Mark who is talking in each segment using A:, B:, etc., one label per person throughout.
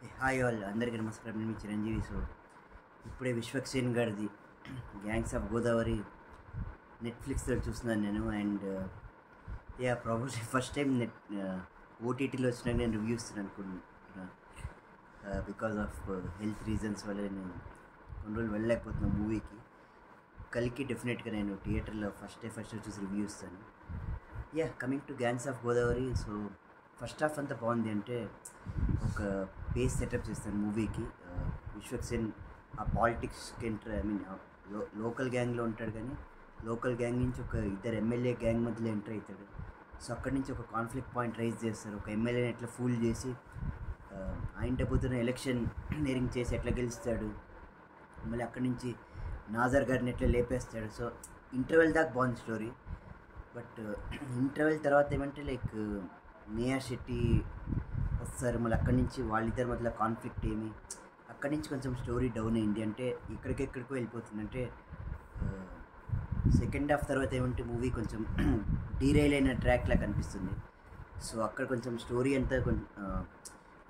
A: Hi all అందరికీ నమస్కారం. నేను మీ చిరంజీవి. సో ఇప్పుడే విశ్వక్సేన్ గారిది గ్యాంగ్స్ ఆఫ్ గోదావరి నెట్ఫ్లిక్స్లో చూస్తున్నాను నేను. అండ్ ప్రాబబ్లీ ఫస్ట్ టైం ఓటీటీలో వచ్చినాక నేను రివ్యూ ఇస్తున్నాను అనుకుంటున్నా. బికాజ్ ఆఫ్ హెల్త్ రీజన్స్ వల్ల నేను కొన్ని రోజులు వెళ్ళలేకపోతున్నాను మూవీకి. కలికి డెఫినెట్గా నేను థియేటర్లో ఫస్ట్ చూసి రివ్యూ ఇస్తాను. Coming to gangs of Godavari. So first half అంతా బాగుంది. అంటే ఒక బేస్ సెటప్ చేస్తాను మూవీకి. విశ్వక్సేన్ ఆ పాలిటిక్స్కి ఎంటర్ లోకల్ గ్యాంగ్లో ఉంటాడు, కానీ లోకల్ గ్యాంగ్ నుంచి ఒక ఇద్దరు ఎమ్మెల్యే గ్యాంగ్ మధ్యలో ఎంటర్ అవుతాడు. సో అక్కడి నుంచి ఒక కాన్ఫ్లిక్ట్ పాయింట్ రైజ్ చేస్తారు. ఒక ఎమ్మెల్యేని ఎట్లా ఫూల్ చేసి ఆయన డబ్బుతున్న ఎలక్షన్ నేరింగ్ చేసి ఎట్లా గెలుస్తాడు, మళ్ళీ అక్కడి నుంచి నాజర్ గారిని ఎట్లా లేపేస్తాడు. సో ఇంటర్వెల్ దాకా బాగుంది స్టోరీ. బట్ ఇంటర్వెల్ తర్వాత ఏమంటే లైక్ నేహా శెట్టి వస్తారు, మళ్ళీ అక్కడి నుంచి వాళ్ళిద్దరి మధ్యలో కాన్ఫ్లిక్ట్ ఏమి, అక్కడి నుంచి కొంచెం స్టోరీ డౌన్ అయింది. అంటే ఎక్కడికెక్కడికో వెళ్ళిపోతుంది. అంటే సెకండ్ హాఫ్ తర్వాత ఏమంటే మూవీ కొంచెం డీరైల్ అయిన ట్రాక్లా కనిపిస్తుంది. సో అక్కడ కొంచెం స్టోరీ అంతా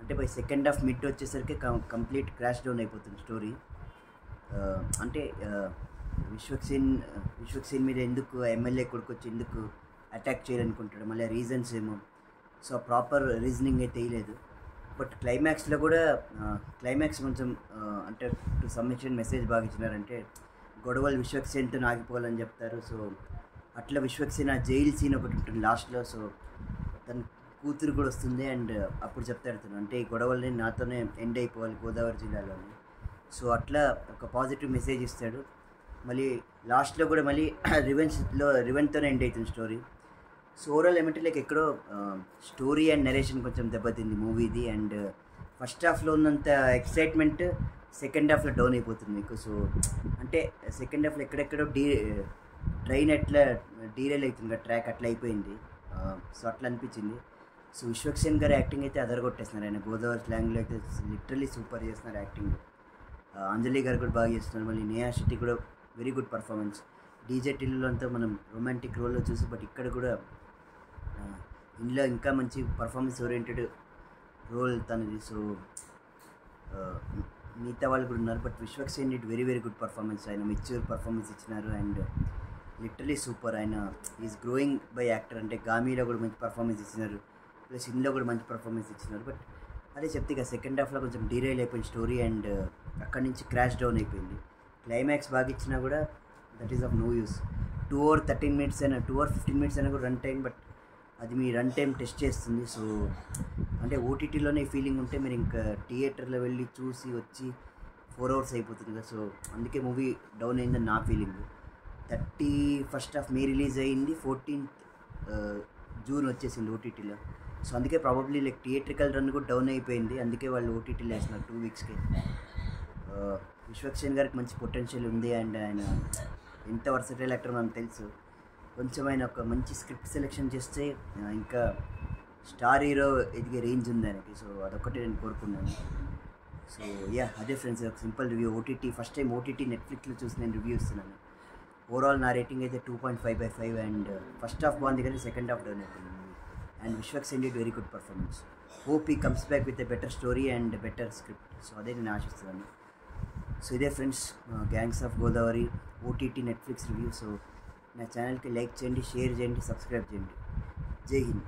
A: అంటే బై సెకండ్ హాఫ్ మిడ్ వచ్చేసరికి కంప్లీట్ క్రాష్ డౌన్ అయిపోతుంది స్టోరీ. అంటే విశ్వక్సేన్ మీద ఎందుకు ఎమ్మెల్యే కొడుకు వచ్చి ఎందుకు అటాక్ చేయాలనుకుంటాడు, మళ్ళీ రీజన్స్ ఏమో. సో ప్రాపర్ రీజనింగ్ అయితే వేయలేదు. బట్ క్లైమాక్స్లో కూడా క్లైమాక్స్ కొంచెం అంటే టు సమ్ ఎక్స్టెంట్ మెసేజ్ బాగా ఇచ్చినారంటే గొడవలు విశ్వక్సేన్తో ఆగిపోవాలని చెప్తారు. సో అట్లా విశ్వక్సేన్ ఆ జైలు సీన్ ఒకటి ఉంటుంది లాస్ట్లో. సో తన కూతురు కూడా వస్తుంది అండ్ అప్పుడు చెప్తాడు తను, అంటే ఈ గొడవల్ని నాతోనే ఎండ్ అయిపోవాలి గోదావరి జిల్లాలోని. సో అట్లా ఒక పాజిటివ్ మెసేజ్ ఇస్తాడు. మళ్ళీ లాస్ట్లో కూడా మళ్ళీ రివెంజ్తోనే ఎండ్ అవుతుంది స్టోరీ. సో ఓవరాల్ ఏమంటే లైక్ ఎక్కడో స్టోరీ అండ్ నరేషన్ కొంచెం దెబ్బతింది మూవీది. అండ్ ఫస్ట్ హాఫ్లో ఉన్నంత ఎక్సైట్మెంట్ సెకండ్ హాఫ్లో డౌన్ అయిపోతుంది మీకు. సో అంటే సెకండ్ హాఫ్లో ఎక్కడెక్కడో ట్రైన్ ఎట్లా డీరైల్ అవుతుంది ట్రాక్ అట్లా అయిపోయింది. సో అట్లా అనిపించింది. సో విశ్వక్సేన్ గారు యాక్టింగ్ అయితే అదరగొట్టేస్తున్నారు. ఆయన గోదావరి స్లాంగ్లో అయితే లిటరలీ సూపర్ చేస్తున్నారు యాక్టింగ్. అంజలి గారు కూడా బాగా చేస్తున్నారు. మళ్ళీ నేహా శెట్టి కూడా వెరీ గుడ్ పర్ఫార్మెన్స్. డీజే టిల్లులో అంతా మనం రొమాంటిక్ రోల్లో చూసి, బట్ ఇక్కడ కూడా ఇందులో ఇంకా మంచి పర్ఫార్మెన్స్ ఓరియంటెడ్ రోల్ తనది. సో మిగతా వాళ్ళు కూడా ఉన్నారు, but Vishwaksen it very good performance. ఆయన మెచ్యూర్ పర్ఫార్మెన్స్ ఇచ్చినారు అండ్ లిటరలీ సూపర్. ఆయన ఈజ్ గ్రోయింగ్ బై యాక్టర్. అంటే గామీలో కూడా మంచి పర్ఫార్మెన్స్ ఇచ్చినారు, ప్లస్ ఇందులో కూడా మంచి పర్ఫార్మెన్స్ ఇచ్చినారు. బట్ అదే చెప్తే ఇక సెకండ్ హాఫ్లో కొంచెం డీరైల్ అయిపోయింది స్టోరీ అండ్ అక్కడి నుంచి క్రాష్ డౌన్ అయిపోయింది. క్లైమాక్స్ బాగా ఇచ్చినా కూడా that is of no use. 2 hours 13 minutes అయినా 2 hours 15 minutes అయినా కూడా రన్ టైం, బట్ అది మీ రన్ టైం టెస్ట్ చేస్తుంది. సో అంటే ఓటీటీలోనే ఫీలింగ్ ఉంటే మీరు ఇంకా థియేటర్లో వెళ్ళి చూసి వచ్చి 4 hours అయిపోతుంది కదా. సో అందుకే మూవీ డౌన్ అయిందని నా ఫీలింగ్. 31st May రిలీజ్ అయింది, 14th June వచ్చేసింది ఓటీటీలో. సో అందుకే ప్రాబబ్లీ లైక్ థియేట్రికల్ రన్ కూడా డౌన్ అయిపోయింది. అందుకే వాళ్ళు ఓటీటీలో వేసినారు 2 weeksకి. విశ్వక్సేన్ గారికి మంచి పొటెన్షియల్ ఉంది అండ్ ఆయన ఎంత వర్సటైల్ యాక్టర్ మనకు తెలుసు. కొంచెం ఆయన ఒక మంచి స్క్రిప్ట్ సెలెక్షన్ చేస్తే ఇంకా స్టార్ హీరో ఎదిగే రేంజ్ ఉంది ఆయనకి. సో అదొక్కటే నేను కోరుకున్నాను. సో అదే ఫ్రెండ్స్, ఒక simple review. First time OTT నెట్ఫ్లిక్స్లో చూసి నేను రివ్యూ ఇస్తున్నాను. ఓవరాల్ నా రేటింగ్ అయితే 2.5/5 అండ్ ఫస్ట్ హాఫ్ బాగుంది కానీ సెకండ్ హాఫ్ డౌన్ అయిపోయింది. And Vishwaksen did very good performance. Hope he comes back with a better story and better script. So అదే నేను ఆశిస్తున్నాను. సో ఇదే friends, gangs of Godavari OTT Netflix review. So నా ఛానల్కి like చేయండి, షేర్ చేయండి, సబ్స్క్రైబ్ చేయండి. జై హింద్.